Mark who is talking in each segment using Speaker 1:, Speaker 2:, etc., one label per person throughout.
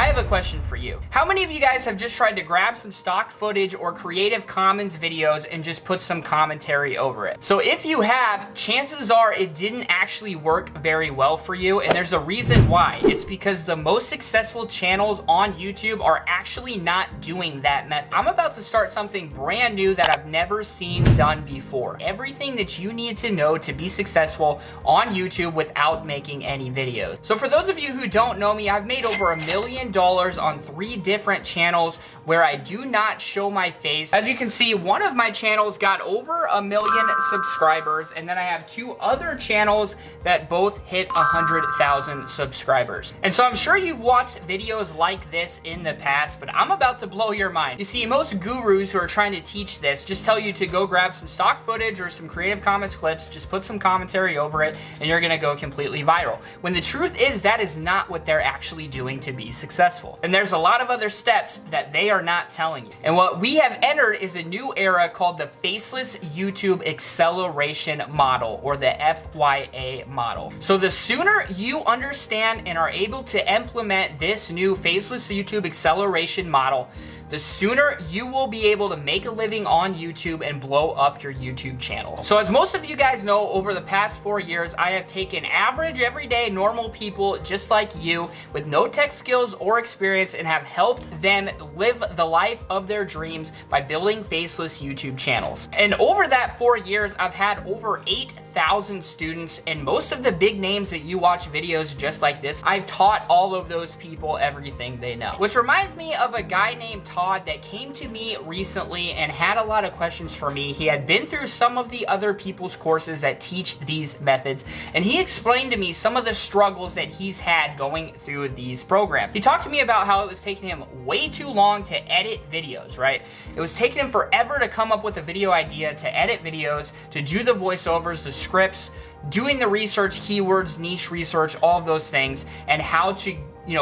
Speaker 1: I have a question for you. How many of you guys have just tried to grab some stock footage or Creative Commons videos and just put some commentary over it? So if you have, chances are it didn't actually work very well for you, and there's a reason why. It's because the most successful channels on YouTube are actually not doing that method. I'm about to start something brand new that I've never seen done before. Everything that you need to know to be successful on YouTube without making any videos. So for those of you who don't know me, I've made over $1 million on 3 different channels where I do not show my face. As you can see, one of my channels got over 1 million subscribers, and then I have 2 other channels that both hit 100,000 subscribers. And so I'm sure you've watched videos like this in the past, but I'm about to blow your mind. You see, most gurus who are trying to teach this just tell you to go grab some stock footage or some Creative Commons clips, just put some commentary over it, and you're gonna go completely viral. When the truth is, that is not what they're actually doing to be successful. And there's a lot of other steps that they are not telling you. And what we have entered is a new era called the Faceless YouTube Acceleration Model, or the FYA model. So the sooner you understand and are able to implement this new Faceless YouTube Acceleration Model, the sooner you will be able to make a living on YouTube and blow up your YouTube channel. So as most of you guys know, over the past 4 years, I have taken average, everyday, normal people just like you with no tech skills or experience and have helped them live the life of their dreams by building faceless YouTube channels. And over that 4 years, I've had over 8,000 students, and most of the big names that you watch videos just like this, I've taught all of those people everything they know. Which reminds me of a guy named Todd that came to me recently and had a lot of questions for me. He had been through some of the other people's courses that teach these methods, and he explained to me some of the struggles that he's had going through these programs. He talked to me about how it was taking him way too long to edit videos, right? It was taking him forever to come up with a video idea, to edit videos, to do the voiceovers, the scripts, doing the research, keywords, niche research, all of those things, and how to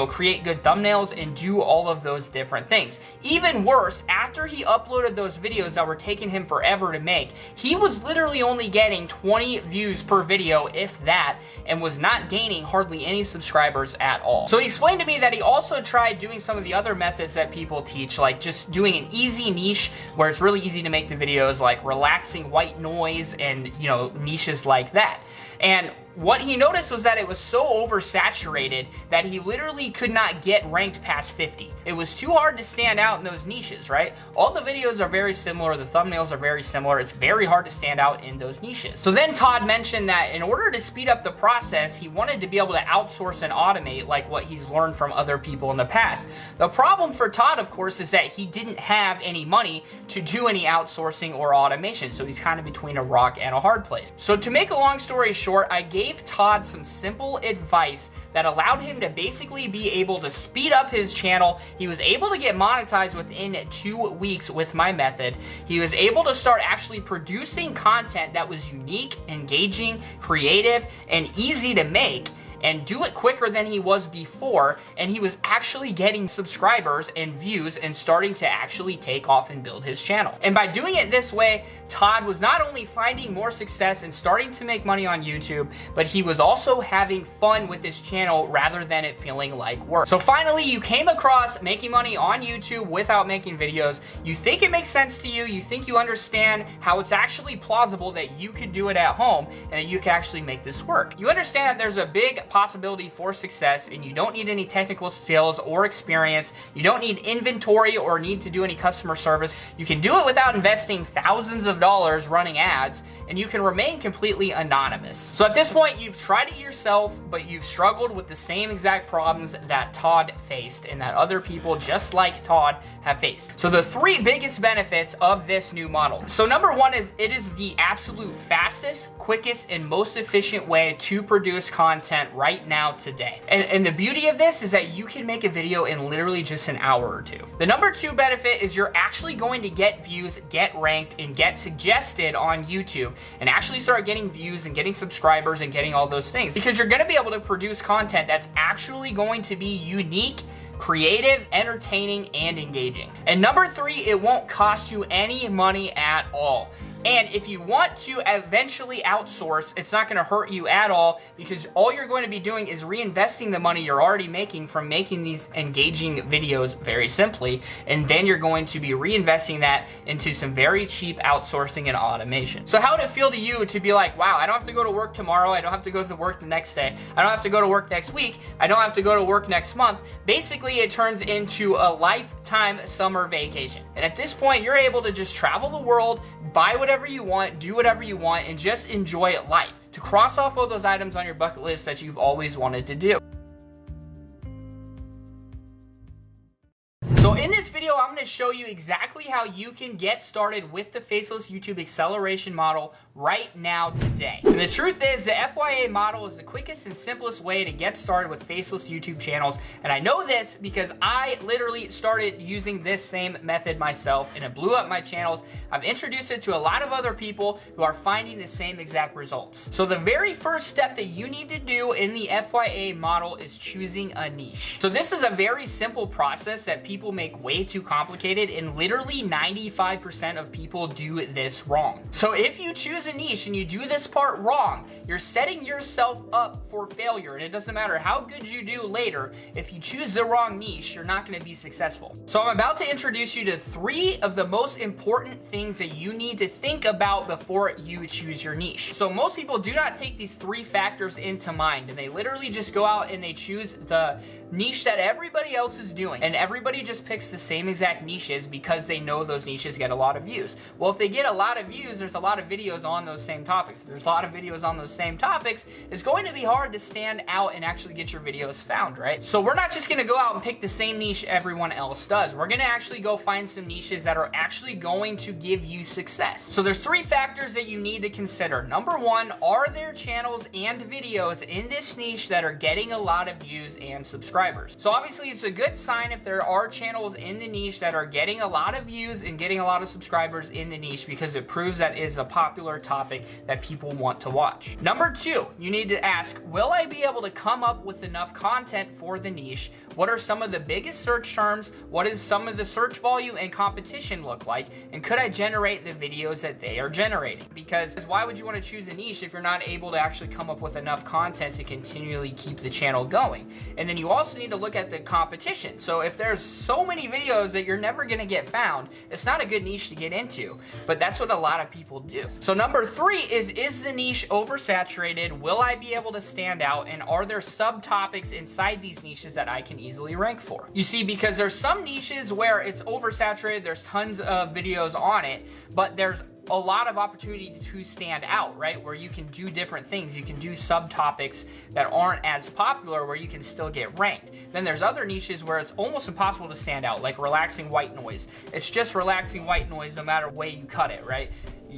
Speaker 1: create good thumbnails and do all of those different things. Even worse, after he uploaded those videos that were taking him forever to make, he was literally only getting 20 views per video, if that, and was not gaining hardly any subscribers at all. So he explained to me that he also tried doing some of the other methods that people teach, like just doing an easy niche where it's really easy to make the videos, like relaxing white noise and, niches like that. And what he noticed was that it was so oversaturated that he literally could not get ranked past 50. It was too hard to stand out in those niches, right? All the videos are very similar, the thumbnails are very similar, it's very hard to stand out in those niches. So then Todd mentioned that in order to speed up the process, he wanted to be able to outsource and automate like what he's learned from other people in the past. The problem for Todd, of course, is that he didn't have any money to do any outsourcing or automation, so he's kind of between a rock and a hard place. So to make a long story short, I gave Todd some simple advice that allowed him to basically be able to speed up his channel. He was able to get monetized within 2 weeks with my method. He was able to start actually producing content that was unique, engaging, creative, and easy to make, and do it quicker than he was before, and he was actually getting subscribers and views and starting to actually take off and build his channel. And by doing it this way, Todd was not only finding more success and starting to make money on YouTube, but he was also having fun with his channel rather than it feeling like work. So finally, you came across making money on YouTube without making videos. You think it makes sense to you, you think you understand how it's actually plausible that you could do it at home and that you can actually make this work. You understand that there's a big possibility for success, and you don't need any technical skills or experience. You don't need inventory or need to do any customer service. You can do it without investing thousands of dollars running ads, and you can remain completely anonymous. So at this point, you've tried it yourself, but you've struggled with the same exact problems that Todd faced and that other people just like Todd have faced. So the 3 biggest benefits of this new model. So number 1 is it is the absolute fastest, quickest, and most efficient way to produce content right now today. And the beauty of this is that you can make a video in literally just an hour or 2. The number 2 benefit is you're actually going to get views, get ranked, and get suggested on YouTube, and actually start getting views and getting subscribers and getting all those things, because you're going to be able to produce content that's actually going to be unique, creative, entertaining, and engaging. And number 3, it won't cost you any money at all. And if you want to eventually outsource, it's not going to hurt you at all, because all you're going to be doing is reinvesting the money you're already making from making these engaging videos very simply, and then you're going to be reinvesting that into some very cheap outsourcing and automation. So how would it feel to you to be like, wow, I don't have to go to work tomorrow, I don't have to go to work the next day, I don't have to go to work next week, I don't have to go to work next month. Basically, it turns into a lifetime summer vacation. And at this point, you're able to just travel the world, buy whatever you want, do whatever you want, and just enjoy life, to cross off all those items on your bucket list that you've always wanted to do. So in this video, I'm going to show you exactly how you can get started with the Faceless YouTube Acceleration model right now today. And the truth is, the FYA model is the quickest and simplest way to get started with faceless YouTube channels. And I know this because I literally started using this same method myself, and it blew up my channels. I've introduced it to a lot of other people who are finding the same exact results. So the very first step that you need to do in the FYA model is choosing a niche. So this is a very simple process that people make way too complicated, and literally 95% of people do this wrong. So if you choose a niche and you do this part wrong, you're setting yourself up for failure, and it doesn't matter how good you do later. If you choose the wrong niche, you're not going to be successful. So I'm about to introduce you to 3 of the most important things that you need to think about before you choose your niche. So most people do not take these 3 factors into mind, and they literally just go out and they choose the niche that everybody else is doing, and everybody just picks the same exact niches because they know those niches get a lot of views. Well, if they get a lot of views, there's a lot of videos on those same topics. If there's a lot of videos on those same topics, it's going to be hard to stand out and actually get your videos found, right? So we're not just going to go out and pick the same niche everyone else does. We're going to actually go find some niches that are actually going to give you success. So there's 3 factors that you need to consider. Number 1, are there channels and videos in this niche that are getting a lot of views and subscribers? So obviously it's a good sign if there are channels in the niche that are getting a lot of views and getting a lot of subscribers in the niche, because it proves that it is a popular topic that people want to watch. Number 2, you need to ask, will I be able to come up with enough content for the niche? What are some of the biggest search terms? What is some of the search volume and competition look like? And could I generate the videos that they are generating? Because why would you want to choose a niche if you're not able to actually come up with enough content to continually keep the channel going? And then you also need to look at the competition. So if there's so many videos that you're never going to get found, it's not a good niche to get into. But that's what a lot of people do. So number 3 is the niche oversaturated? Will I be able to stand out? And are there subtopics inside these niches that I can easily rank for? You see, because there's some niches where it's oversaturated, there's tons of videos on it, but there's a lot of opportunity to stand out, right? Where you can do different things. You can do subtopics that aren't as popular where you can still get ranked. Then there's other niches where it's almost impossible to stand out, like relaxing white noise. It's just relaxing white noise no matter way you cut it, right?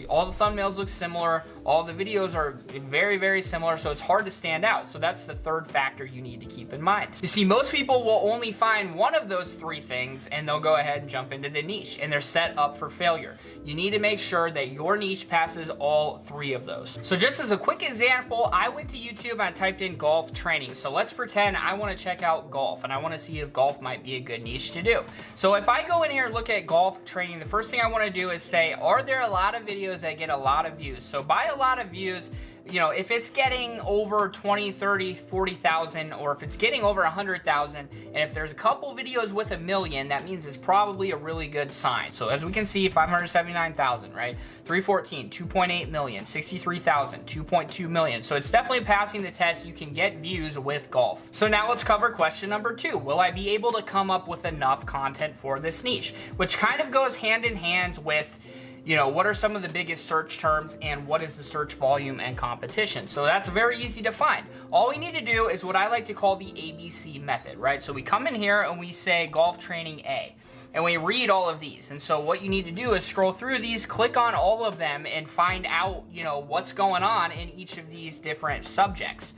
Speaker 1: All the thumbnails look similar, all the videos are very, very similar, so it's hard to stand out. So that's the 3rd factor you need to keep in mind. You see, most people will only find one of those 3 things and they'll go ahead and jump into the niche, and they're set up for failure. You need to make sure that your niche passes all 3 of those. So just as a quick example, I went to YouTube and I typed in golf training. So let's pretend I want to check out golf and I want to see if golf might be a good niche to do. So if I go in here and look at golf training, the first thing I want to do is say, are there a lot of videos that get a lot of views? So by a lot of views, you know, if it's getting over 20, 30, 40,000, or if it's getting over 100,000, and if there's a couple videos with 1 million, that means it's probably a really good sign. So as we can see, 579,000, right? 314, 2.8 million, 63,000, 2.2 million. So it's definitely passing the test. You can get views with golf. So now let's cover question number 2. Will I be able to come up with enough content for this niche? Which kind of goes hand in hand with, you know, what are some of the biggest search terms and what is the search volume and competition? So that's very easy to find. All we need to do is what I like to call the ABC method, right? So we come in here and we say golf training A, and we read all of these. And so what you need to do is scroll through these, click on all of them, and find out, you know, what's going on in each of these different subjects.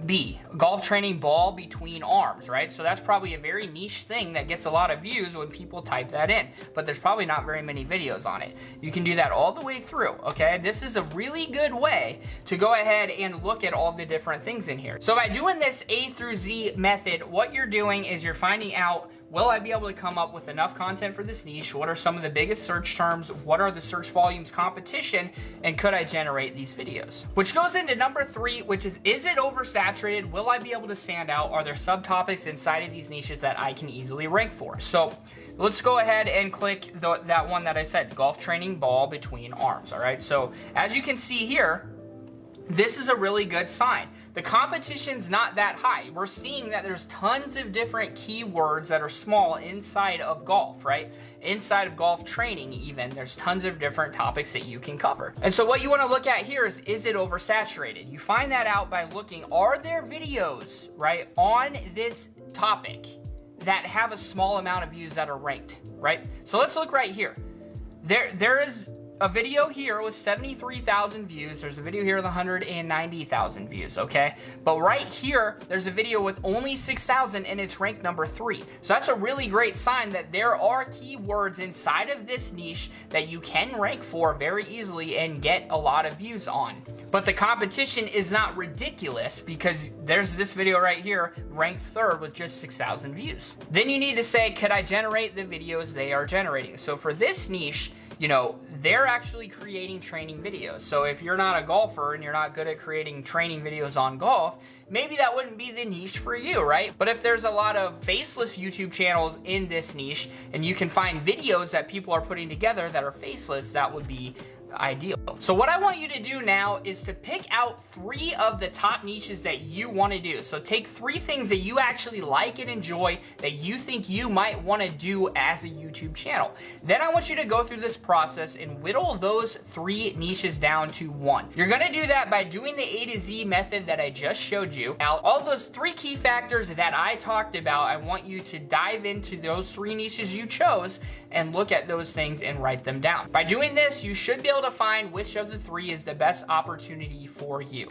Speaker 1: B, golf training ball between arms, right? So that's probably a very niche thing that gets a lot of views when people type that in, but there's probably not very many videos on it. You can do that all the way through, okay? This is a really good way to go ahead and look at all the different things in here. So by doing this A through Z method, what you're doing is you're finding out will I be able to come up with enough content for this niche? What are some of the biggest search terms? What are the search volumes competition? And could I generate these videos? Which goes into number 3, which is it oversaturated? Will I be able to stand out? Are there subtopics inside of these niches that I can easily rank for? So let's go ahead and click that one that I said, golf training ball between arms, all right? So as you can see here, this is a really good sign. The competition's not that high. We're seeing that there's tons of different keywords that are small inside of golf, right? Inside of golf training even, there's tons of different topics that you can cover. And so what you wanna look at here is it oversaturated? You find that out by looking, are there videos, right, on this topic that have a small amount of views that are ranked, right? So let's look right here. There is a video here with 73,000 views. There's a video here with 190,000 views, okay? But right here, there's a video with only 6,000 and it's ranked number 3. So that's a really great sign that there are keywords inside of this niche that you can rank for very easily and get a lot of views on. But the competition is not ridiculous because there's this video right here ranked 3rd with just 6,000 views. Then you need to say, could I generate the videos they are generating? So for this niche, you know, they're actually creating training videos. So if you're not a golfer and you're not good at creating training videos on golf, maybe that wouldn't be the niche for you, right? But if there's a lot of faceless YouTube channels in this niche and you can find videos that people are putting together that are faceless, that would be ideal. So what I want you to do now is to pick out 3 of the top niches that you want to do. So take 3 things that you actually like and enjoy that you think you might want to do as a YouTube channel. Then I want you to go through this process and whittle those 3 niches down to 1. You're going to do that by doing the A to Z method that I just showed you. Now, all those 3 key factors that I talked about, I want you to dive into those 3 niches you chose and look at those things and write them down. By doing this, you should be able to find which of the 3 is the best opportunity for you.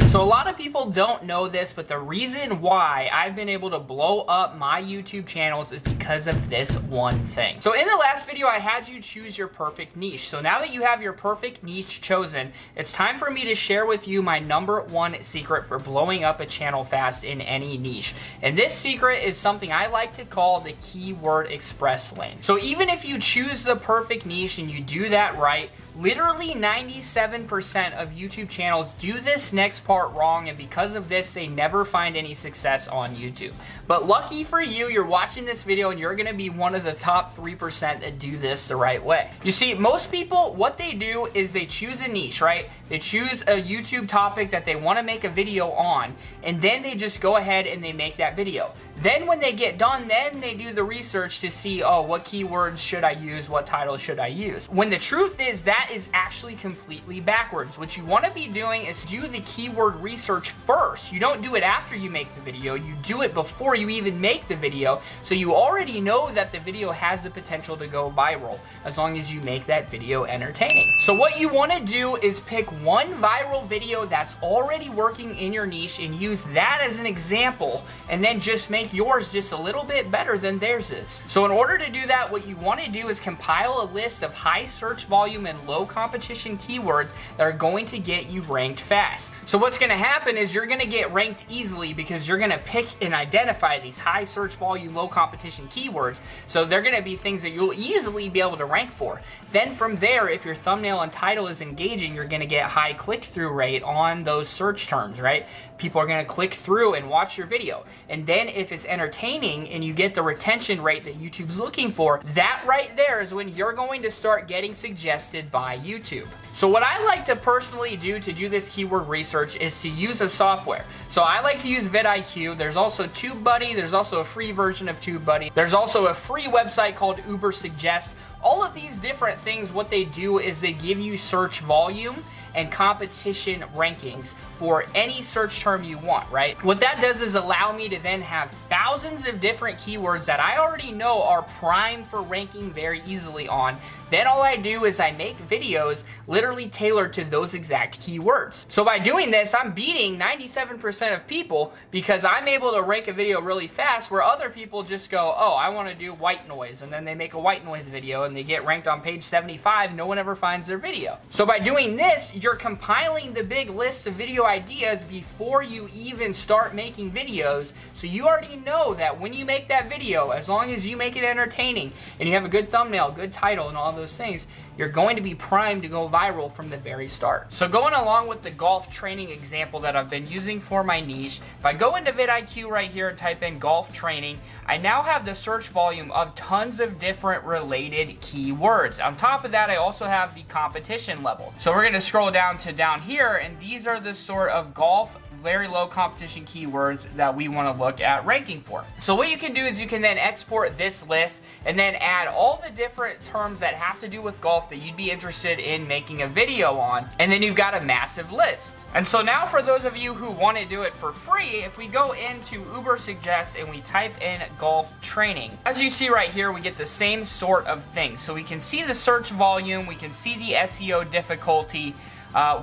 Speaker 1: So a lot of people don't know this, but the reason why I've been able to blow up my YouTube channels is because of this one thing. So in the last video, I had you choose your perfect niche. So now that you have your perfect niche chosen, it's time for me to share with you my number 1 secret for blowing up a channel fast in any niche. And this secret is something I like to call the keyword express lane. So even if you choose the perfect niche and you do that right, literally 97% of YouTube channels do this next part wrong, and because of this, they never find any success on YouTube. But lucky for you, you're watching this video and you're gonna be one of the top 3% that do this the right way. You see, most people, what they do is they choose a niche, right? They choose a YouTube topic that they wanna make a video on, and then they just go ahead and they make that video. Then when they get done, then they do the research to see, oh, what keywords should I use? What titles should I use? When the truth is that is actually completely backwards. What you want to be doing is do the keyword research first. You don't do it after you make the video. You do it before you even make the video. So you already know that the video has the potential to go viral as long as you make that video entertaining. So what you want to do is pick one viral video that's already working in your niche and use that as an example, and then just make yours just a little bit better than theirs is. So in order to do that, what you want to do is compile a list of high search volume and low competition keywords that are going to get you ranked fast. So what's going to happen is you're going to get ranked easily because you're going to pick and identify these high search volume, low competition keywords. So they're going to be things that you'll easily be able to rank for. Then from there, if your thumbnail and title is engaging, you're going to get high click-through rate on those search terms, right? People are going to click through and watch your video. And then if it's entertaining and you get the retention rate that YouTube's looking for, that right there is when you're going to start getting suggested by YouTube. So what I like to personally do to do this keyword research is to use a software. So I like to use vidIQ. There's also TubeBuddy. There's also a free version of TubeBuddy. There's also a free website called UberSuggest. All of these different things, what they do is they give you search volume and competition rankings for any search term you want, right? What that does is allow me to then have thousands of different keywords that I already know are primed for ranking very easily on. Then all I do is I make videos literally tailored to those exact keywords. So by doing this, I'm beating 97% of people because I'm able to rank a video really fast, where other people just go, oh, I want to do white noise, and then they make a white noise video and they get ranked on page 75. No one ever finds their video. So by doing this, you're compiling the big list of video ideas before you even start making videos. So you already know that when you make that video, as long as you make it entertaining and you have a good thumbnail, good title, and all those things, you're going to be primed to go viral from the very start. So going along with the golf training example that I've been using for my niche, if I go into vidIQ right here and type in golf training, I now have the search volume of tons of different related keywords. On top of that, I also have the competition level. So we're going to scroll down to down here, and these are the sort of golf very low competition keywords that we want to look at ranking for. So what you can do is you can then export this list and then add all the different terms that have to do with golf that you'd be interested in making a video on, and then you've got a massive list. And so now for those of you who want to do it for free, if we go into Ubersuggest and we type in golf training, as you see right here, we get the same sort of thing. So we can see the search volume, we can see the SEO difficulty,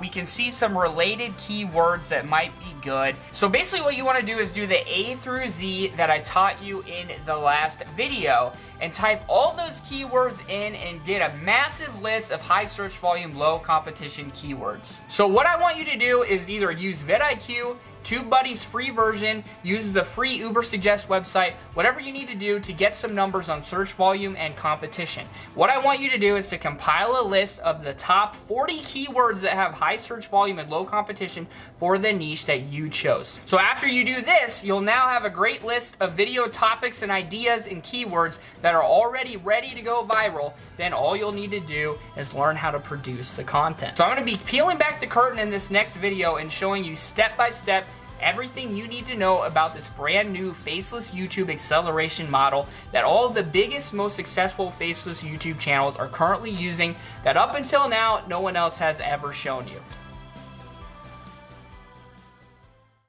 Speaker 1: we can see some related keywords that might be good. So basically what you want to do is do the A through Z that I taught you in the last video and type all those keywords in and get a massive list of high search volume, low competition keywords. So what I want you to do is either use vidIQ, TubeBuddy's free version, use the free Ubersuggest website, whatever you need to do to get some numbers on search volume and competition. What I want you to do is to compile a list of the top 40 keywords that have high search volume and low competition for the niche that you chose. So after you do this, you'll now have a great list of video topics and ideas and keywords that are already ready to go viral. Then all you'll need to do is learn how to produce the content. So I'm going to be peeling back the curtain in this next video and showing you step by step everything you need to know about this brand new faceless YouTube acceleration model that all of the biggest, most successful faceless YouTube channels are currently using, that up until now, no one else has ever shown you.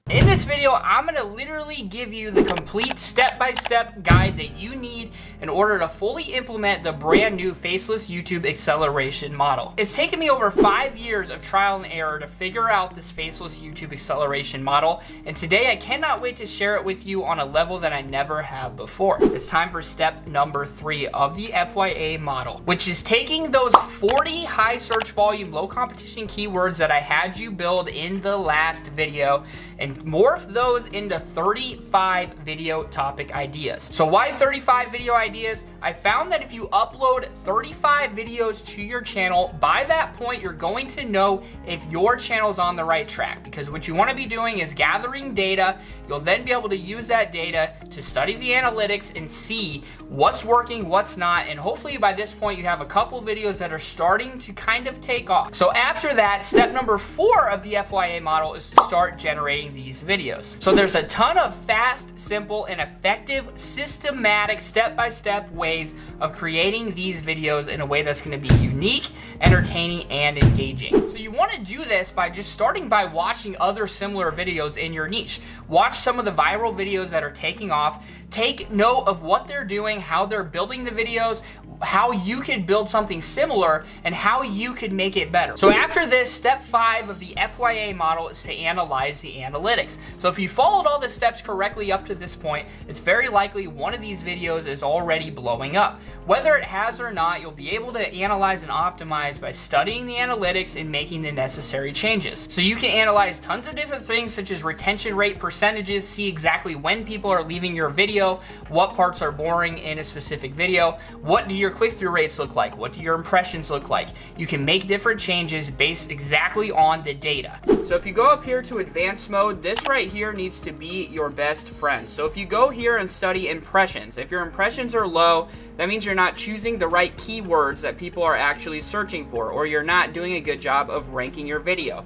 Speaker 1: In this video, I'm going to literally give you the complete step-by-step guide that you need in order to fully implement the brand new faceless YouTube acceleration model. It's taken me over 5 years of trial and error to figure out this faceless YouTube acceleration model, and today I cannot wait to share it with you on a level that I never have before. It's time for step number 3 of the FYA model, which is taking those 40 high search volume, low competition keywords that I had you build in the last video and morph those into 35 video topic ideas. So why 35 video ideas? I found that if you upload 35 videos to your channel, by that point you're going to know if your channel is on the right track, because what you want to be doing is gathering data. You'll then be able to use that data to study the analytics and see what's working, what's not, and hopefully by this point you have a couple videos that are starting to kind of take off. So after that, step number 4 of the FYA model is to start generating these videos. So there's a ton of fast, simple, and effective, systematic, step-by-step ways of creating these videos in a way that's going to be unique, entertaining, and engaging. So you want to do this by just starting by watching other similar videos in your niche. Watch some of the viral videos that are taking off. Take note of what they're doing, how they're building the videos, how you could build something similar, and how you could make it better. So after this, step 5 of the FYA model is to analyze the analytics. So if you followed all the steps correctly up to this point, it's very likely one of these videos is already blowing up. Whether it has or not, you'll be able to analyze and optimize by studying the analytics and making the necessary changes. So you can analyze tons of different things such as retention rate percentages, see exactly when people are leaving your video, what parts are boring in a specific video, what do your click-through rates look like, what do your impressions look like. You can make different changes based exactly on the data. So if you go up here to advanced mode, this right here needs to be your best friend. So if you go here and study impressions, if your impressions are low, that means you're not choosing the right keywords that people are actually searching for, or you're not doing a good job of ranking your video.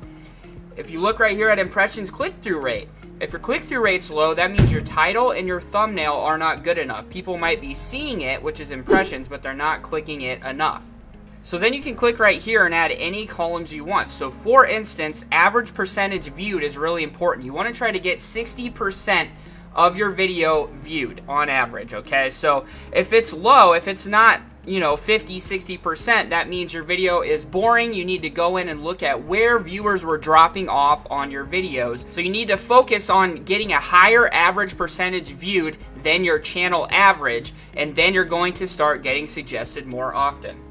Speaker 1: If you look right here at impressions click-through rate, if your click-through rate's low, that means your title and your thumbnail are not good enough. People might be seeing it, which is impressions, but they're not clicking it enough. So then you can click right here and add any columns you want. So for instance, average percentage viewed is really important. You want to try to get 60% of your video viewed on average, okay? So if it's low, if it's not 50, 60%, that means your video is boring. You need to go in and look at where viewers were dropping off on your videos. So you need to focus on getting a higher average percentage viewed than your channel average, and then you're going to start getting suggested more often.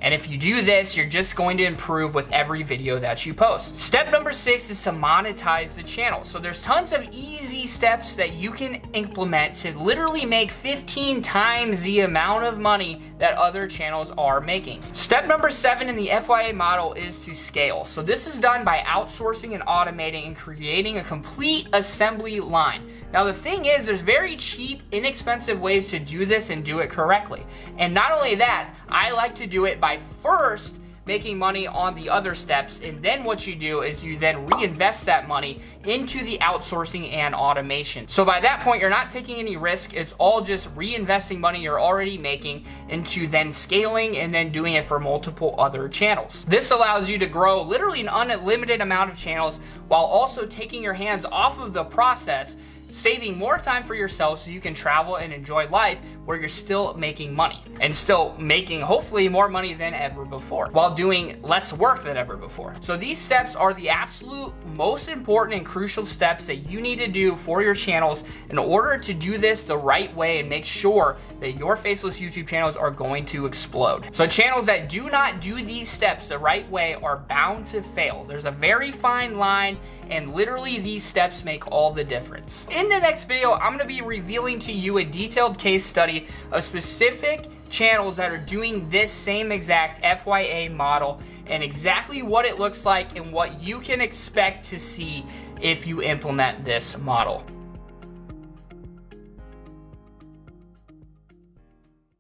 Speaker 1: And if you do this, you're just going to improve with every video that you post. Step number 6 is to monetize the channel. So there's tons of easy steps that you can implement to literally make 15 times the amount of money that other channels are making. Step number 7 in the FYA model is to scale. So this is done by outsourcing and automating and creating a complete assembly line. Now the thing is, there's very cheap, inexpensive ways to do this and do it correctly. And not only that, I like to do it by first making money on the other steps, and then what you do is you then reinvest that money into the outsourcing and automation. So by that point, you're not taking any risk. It's all just reinvesting money you're already making into then scaling and then doing it for multiple other channels. This allows you to grow literally an unlimited amount of channels while also taking your hands off of the process, saving more time for yourself so you can travel and enjoy life where you're still making money and still making hopefully more money than ever before while doing less work than ever before. So these steps are the absolute most important and crucial steps that you need to do for your channels in order to do this the right way and make sure that your faceless YouTube channels are going to explode. So channels that do not do these steps the right way are bound to fail. There's a very fine line, and literally these steps make all the difference. In the next video, I'm gonna be revealing to you a detailed case study of specific channels that are doing this same exact FYA model and exactly what it looks like and what you can expect to see if you implement this model.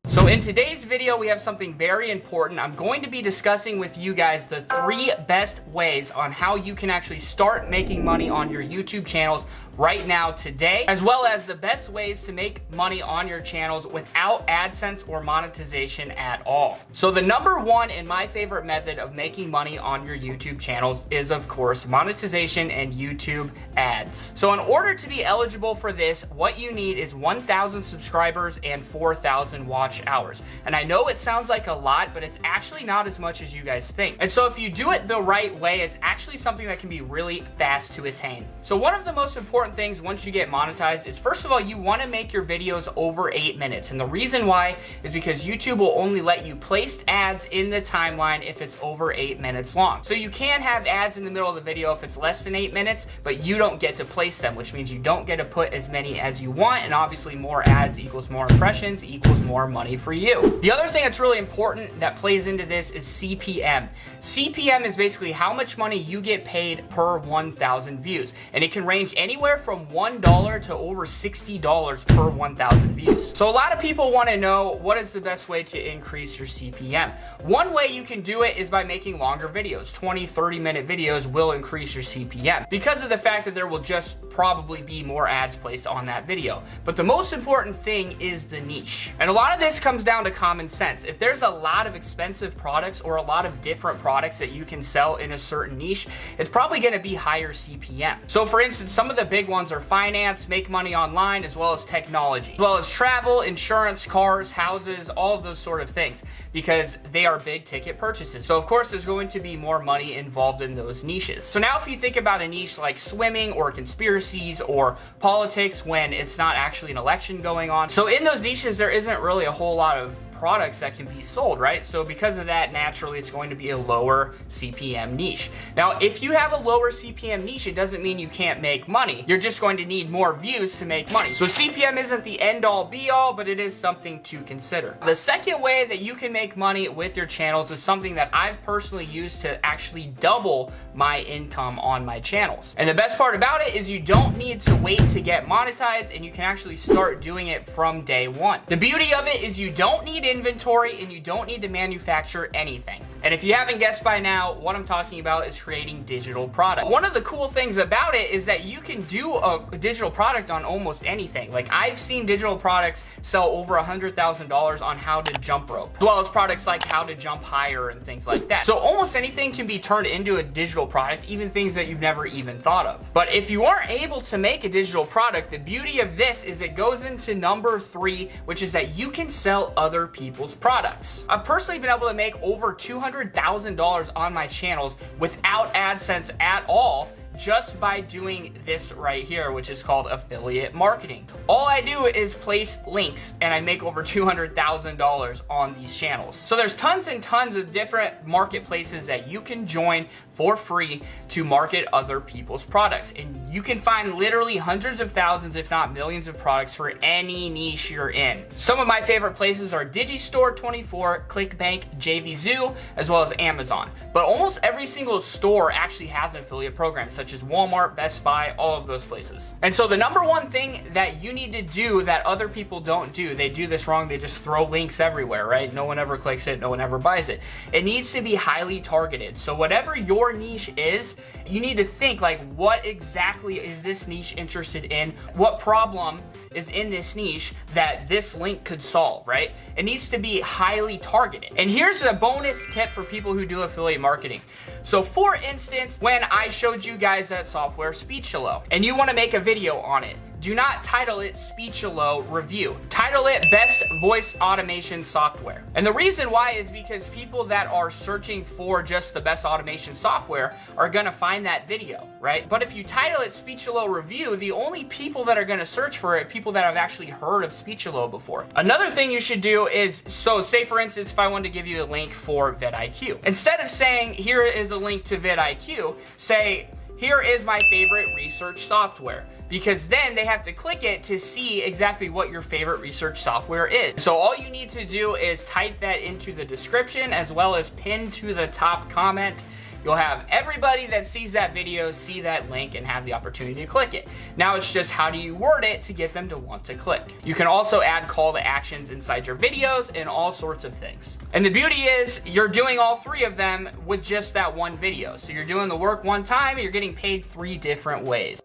Speaker 1: So in today's video, we have something very important. I'm going to be discussing with you guys the 3 best ways on how you can actually start making money on your YouTube channels right now today, as well as the best ways to make money on your channels without AdSense or monetization at all. So the number 1 and my favorite method of making money on your YouTube channels is, of course, monetization and YouTube ads. So in order to be eligible for this, what you need is 1,000 subscribers and 4,000 watch hours. And I know it sounds like a lot, but it's actually not as much as you guys think. And so if you do it the right way, it's actually something that can be really fast to attain. So one of the most important things once you get monetized is, first of all, you want to make your videos over 8 minutes. And the reason why is because YouTube will only let you place ads in the timeline if it's over 8 minutes long. So you can have ads in the middle of the video if it's less than 8 minutes, but you don't get to place them, which means you don't get to put as many as you want. And obviously more ads equals more impressions equals more money for you. The other thing that's really important that plays into this is CPM. CPM is basically how much money you get paid per 1,000 views. And it can range anywhere from $1 to over $60 per 1,000 views. So a lot of people want to know, what is the best way to increase your CPM? One way you can do it is by making longer videos. 20, 30-minute videos will increase your CPM because of the fact that there will just probably be more ads placed on that video. But the most important thing is the niche. And a lot of this comes down to common sense. If there's a lot of expensive products or a lot of different products that you can sell in a certain niche, it's probably going to be higher CPM. So for instance, some of the big ones are finance, make money online, as well as technology, as well as travel, insurance, cars, houses, all of those sort of things, because they are big ticket purchases. So of course there's going to be more money involved in those niches. So now if you think about a niche like swimming or conspiracies or politics when it's not actually an election going on, so in those niches there isn't really a whole lot of products that can be sold, right? So because of that, naturally it's going to be a lower CPM niche. Now, if you have a lower CPM niche, it doesn't mean you can't make money. You're just going to need more views to make money. So CPM isn't the end all be all, but it is something to consider. The second way that you can make money with your channels is something that I've personally used to actually double my income on my channels. And the best part about it is you don't need to wait to get monetized, and you can actually start doing it from day one. The beauty of it is you don't need inventory and you don't need to manufacture anything. And if you haven't guessed by now, what I'm talking about is creating digital product. One of the cool things about it is that you can do a digital product on almost anything. Like, I've seen digital products sell over $100,000 on how to jump rope, as well as products like how to jump higher and things like that. So almost anything can be turned into a digital product, even things that you've never even thought of. But if you aren't able to make a digital product, the beauty of this is it goes into number 3, which is that you can sell other people's products. I've personally been able to make over $200,000 on my channels without AdSense at all, just by doing this right here, which is called affiliate marketing. All I do is place links and I make over $200,000 on these channels. So there's tons and tons of different marketplaces that you can join for free to market other people's products. And you can find literally hundreds of thousands, if not millions of products for any niche you're in. Some of my favorite places are Digistore24, ClickBank, JVZoo, as well as Amazon. But almost every single store actually has an affiliate program, such as Walmart, Best Buy, all of those places. And so the number one thing that you need to do that other people don't do, they do this wrong, they just throw links everywhere, right? No one ever clicks it, no one ever buys it. It needs to be highly targeted. So whatever your niche is, you need to think like, what exactly is this niche interested in? What problem is in this niche that this link could solve, right? It needs to be highly targeted. And here's a bonus tip for people who do affiliate marketing. So for instance, when I showed you guys that software Speechelo and you want to make a video on it, do not title it Speechelo Review. Title it Best Voice Automation Software. And the reason why is because people that are searching for just the best automation software are gonna find that video, right? But if you title it Speechelo Review, the only people that are gonna search for it are people that have actually heard of Speechelo before. Another thing you should do is, so say for instance, if I wanted to give you a link for vidIQ, instead of saying, here is a link to vidIQ, say, here is my favorite research software. Because then they have to click it to see exactly what your favorite research software is. So all you need to do is type that into the description as well as pin to the top comment. You'll have everybody that sees that video see that link and have the opportunity to click it. Now it's just how do you word it to get them to want to click. You can also add call to actions inside your videos and all sorts of things. And the beauty is you're doing all 3 of them with just that one video. So you're doing the work one time and you're getting paid 3 different ways.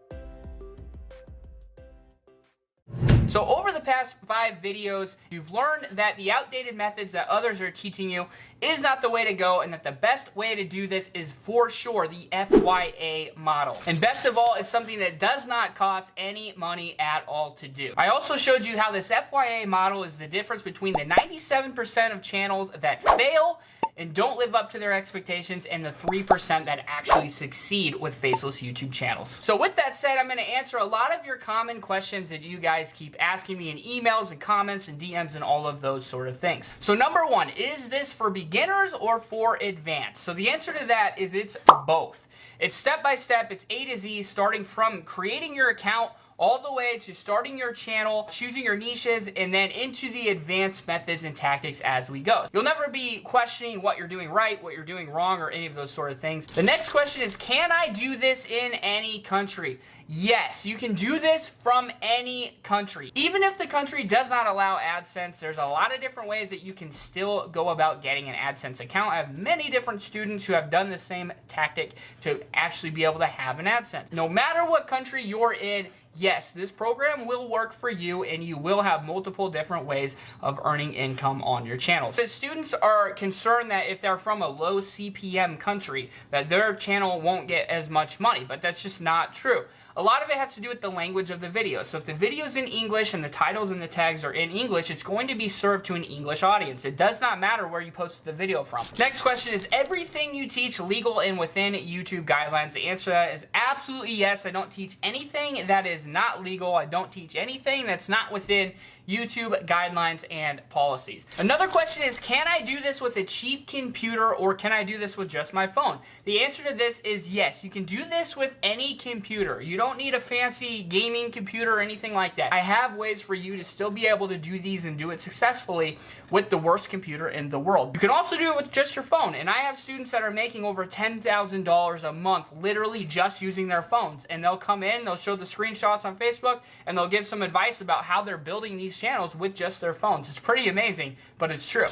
Speaker 1: So over the past 5 videos, you've learned that the outdated methods that others are teaching you is not the way to go, and that the best way to do this is for sure the FYA model. And best of all, it's something that does not cost any money at all to do. I also showed you how this FYA model is the difference between the 97% of channels that fail and don't live up to their expectations and the 3% that actually succeed with faceless YouTube channels. So with that said, I'm gonna answer a lot of your common questions that you guys keep asking me in emails and comments and DMs and all of those sort of things. So number 1, is this for beginners or for advanced? So the answer to that is it's both. It's step by step, it's A to Z, starting from creating your account all the way to starting your channel, choosing your niches, and then into the advanced methods and tactics as we go. You'll never be questioning what you're doing right, what you're doing wrong, or any of those sort of things. The next question is, can I do this in any country? Yes, you can do this from any country. Even if the country does not allow AdSense, there's a lot of different ways that you can still go about getting an AdSense account. I have many different students who have done the same tactic to actually be able to have an AdSense. No matter what country you're in, yes, this program will work for you and you will have multiple different ways of earning income on your channel. The students are concerned that if they're from a low CPM country, that their channel won't get as much money, but that's just not true. A lot of it has to do with the language of the video. So if the video is in English and the titles and the tags are in English, it's going to be served to an English audience. It does not matter where you posted the video from. Next question is, everything you teach legal and within YouTube guidelines? The answer to that is absolutely yes. I don't teach anything that is not legal. I don't teach anything that's not within YouTube guidelines and policies. Another question is, can I do this with a cheap computer or can I do this with just my phone? The answer to this is yes. You can do this with any computer. You don't need a fancy gaming computer or anything like that. I have ways for you to still be able to do these and do it successfully with the worst computer in the world. You can also do it with just your phone, and I have students that are making over $10,000 a month literally just using their phones, and they'll come in, they'll show the screenshots on Facebook, and they'll give some advice about how they're building these channels with just their phones. It's pretty amazing, but it's true.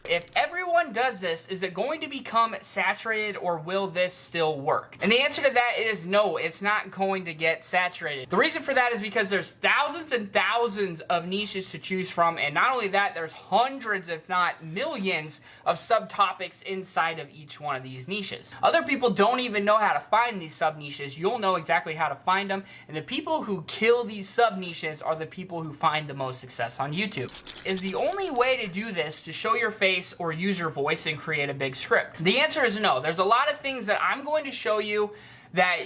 Speaker 1: If everyone does this, is it going to become saturated or will this still work? And the answer to that is no, it's not going to get saturated. The reason for that is because there's thousands and thousands of niches to choose from, and not only that, there's hundreds if not millions of subtopics inside of each one of these niches. Other people don't even know how to find these sub niches. You'll know exactly how to find them, and the people who kill these sub niches are the people who find the most success on YouTube. Is the only way to do this to show your face or use your voice and create a big script? The answer is no. There's a lot of things that I'm going to show you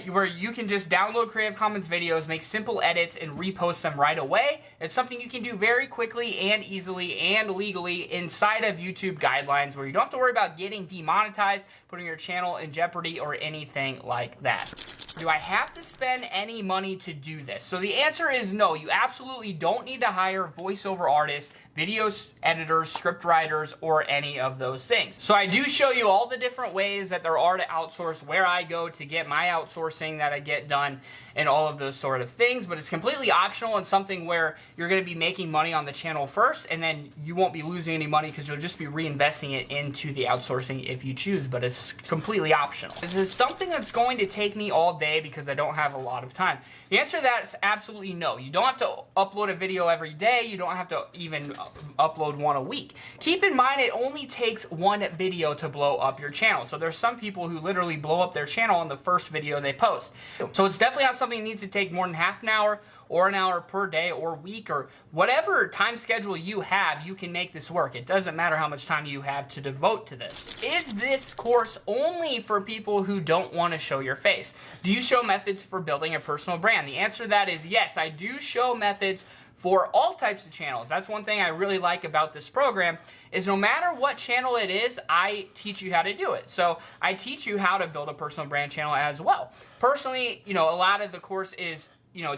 Speaker 1: where you can just download Creative Commons videos, make simple edits, and repost them right away. It's something you can do very quickly and easily and legally inside of YouTube guidelines, where you don't have to worry about getting demonetized, putting your channel in jeopardy, or anything like that. Do I have to spend any money to do this? So the answer is no. You absolutely don't need to hire voiceover artists, video editors, script writers, or any of those things. So I do show you all the different ways that there are to outsource, where I go to get my outsourcing that I get done, and all of those sort of things, but it's completely optional and something where you're going to be making money on the channel first, and then you won't be losing any money because you'll just be reinvesting it into the outsourcing if you choose, but it's completely optional. This is something that's going to take me all day because I don't have a lot of time. The answer to that is absolutely no. You don't have to upload a video every day. You don't have to even upload one a week. Keep in mind, it only takes one video to blow up your channel. So there's some people who literally blow up their channel on the first video they post. So it's definitely not something that needs to take more than half an hour or an hour per day or week or whatever time schedule you have. You can make this work. It doesn't matter how much time you have to devote to this. Is this course only for people who don't want to show your face? Do you show methods for building a personal brand? The answer to that is yes, I do show methods for all types of channels. That's one thing I really like about this program, is no matter what channel it is, I teach you how to do it. So I teach you how to build a personal brand channel as well. Personally, a lot of the course is,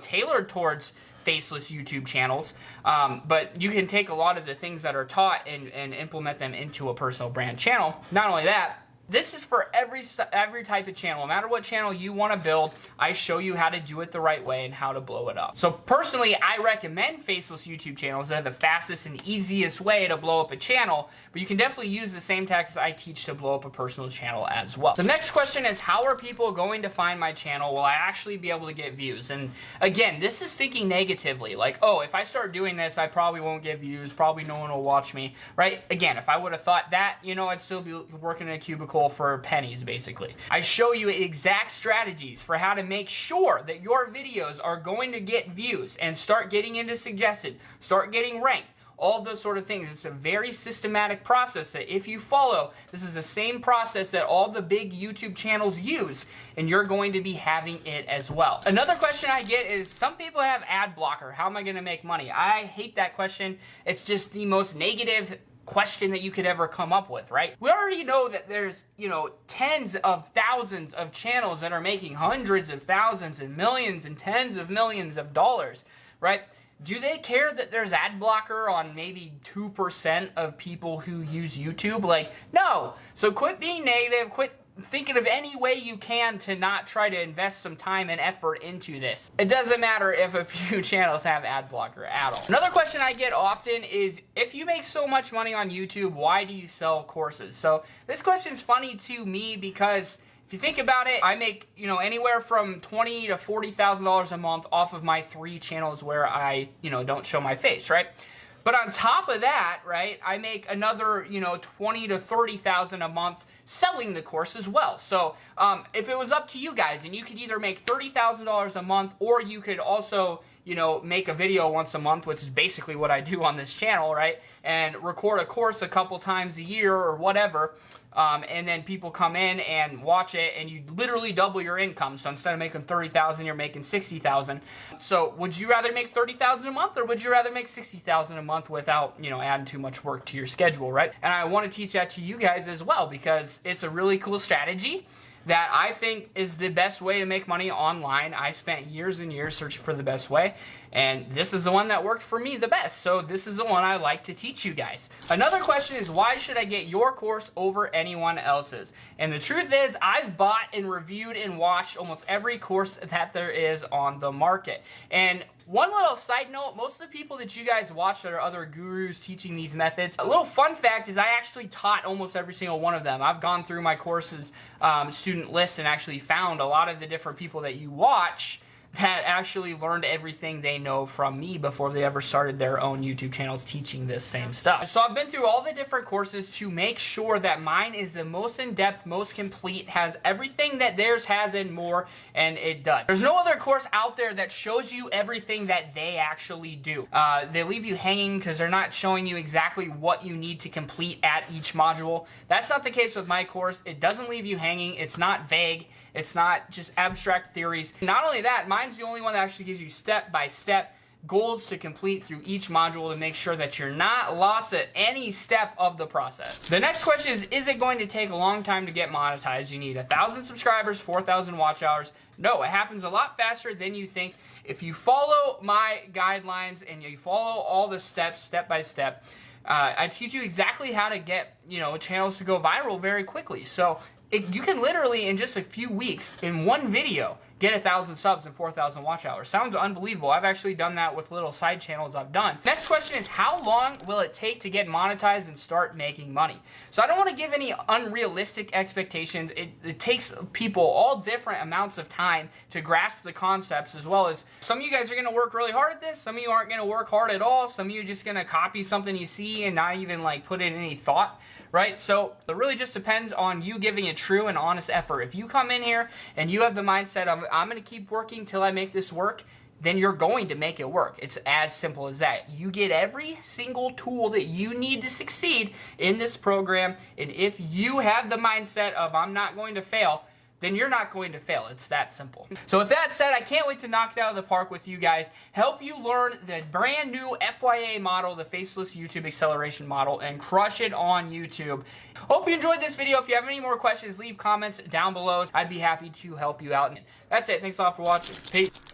Speaker 1: tailored towards faceless YouTube channels, but you can take a lot of the things that are taught and implement them into a personal brand channel. Not only that, this is for every type of channel. No matter what channel you want to build, I show you how to do it the right way and how to blow it up. So personally, I recommend faceless YouTube channels. They're the fastest and easiest way to blow up a channel, but you can definitely use the same tactics I teach to blow up a personal channel as well. The next question is, how are people going to find my channel? Will I actually be able to get views? And again, this is thinking negatively, like, oh, if I start doing this, I probably won't get views, probably no one will watch me, right? Again, if I would have thought that, I'd still be working in a cubicle for pennies, basically. I show you exact strategies for how to make sure that your videos are going to get views and start getting into suggested, start getting ranked, all those sort of things. It's a very systematic process that if you follow, this is the same process that all the big YouTube channels use, and you're going to be having it as well. Another question I get is, some people have ad blocker. How am I going to make money? I hate that question. It's just the most negative question that you could ever come up with, right? We already know that there's, tens of thousands of channels that are making hundreds of thousands and millions and tens of millions of dollars, right? Do they care that there's ad blocker on maybe 2% of people who use YouTube? Like, no. So quit being negative, quit thinking of any way you can to not try to invest some time and effort into this. It doesn't matter if a few channels have ad blocker at all. Another question I get often is, if you make so much money on YouTube, why do you sell courses? So this question's funny to me because if you think about it, I make, anywhere from $20,000 to $40,000 a month off of my 3 channels where I, don't show my face, right? But on top of that, right, I make another, $20,000 to $30,000 a month selling the course as well. So if it was up to you guys, and you could either make $30,000 a month, or you could also, make a video once a month, which is basically what I do on this channel, right? And record a course a couple times a year or whatever. And then people come in and watch it, and you literally double your income. So instead of making $30,000, you're making $60,000. So would you rather make $30,000 a month, or would you rather make $60,000 a month without, adding too much work to your schedule, right? And I want to teach that to you guys as well, because it's a really cool strategy that I think is the best way to make money online. I spent years and years searching for the best way, and this is the one that worked for me the best. So this is the one I like to teach you guys. Another question is, why should I get your course over anyone else's? And the truth is, I've bought and reviewed and watched almost every course that there is on the market. And One little side note, most of the people that you guys watch that are other gurus teaching these methods, a little fun fact is I actually taught almost every single one of them. I've gone through my courses student list and actually found a lot of the different people that you watch that actually learned everything they know from me before they ever started their own YouTube channels teaching this same stuff. So I've been through all the different courses to make sure that mine is the most in-depth, most complete, has everything that theirs has and more, and it does. There's no other course out there that shows you everything that they actually do. They leave you hanging because they're not showing you exactly what you need to complete at each module. That's not the case with my course. It doesn't leave you hanging. It's not vague. It's not just abstract theories. Not only that, mine's the only one that actually gives you step-by-step goals to complete through each module to make sure that you're not lost at any step of the process. The next question is it going to take a long time to get monetized? You need 1,000 subscribers, 4,000 watch hours. No, it happens a lot faster than you think. If you follow my guidelines and you follow all the steps, step by step, I teach you exactly how to get, channels to go viral very quickly. So you can literally, in just a few weeks, in one video, get 1,000 subs and 4,000 watch hours. Sounds unbelievable. I've actually done that with little side channels I've done. Next question is, how long will it take to get monetized and start making money? So I don't want to give any unrealistic expectations. It takes people all different amounts of time to grasp the concepts, as well as some of you guys are going to work really hard at this. Some of you aren't going to work hard at all. Some of you are just going to copy something you see and not even put in any thought, right? So it really just depends on you giving a true and honest effort. If you come in here and you have the mindset of, I'm going to keep working till I make this work, then you're going to make it work. It's as simple as that. You get every single tool that you need to succeed in this program, and if you have the mindset of, I'm not going to fail, then you're not going to fail. It's that simple. So with that said, I can't wait to knock it out of the park with you guys, help you learn the brand new FYA model, the Faceless YouTube Acceleration Model, and crush it on YouTube. Hope you enjoyed this video. If you have any more questions, leave comments down below. I'd be happy to help you out. That's it. Thanks a lot for watching. Peace.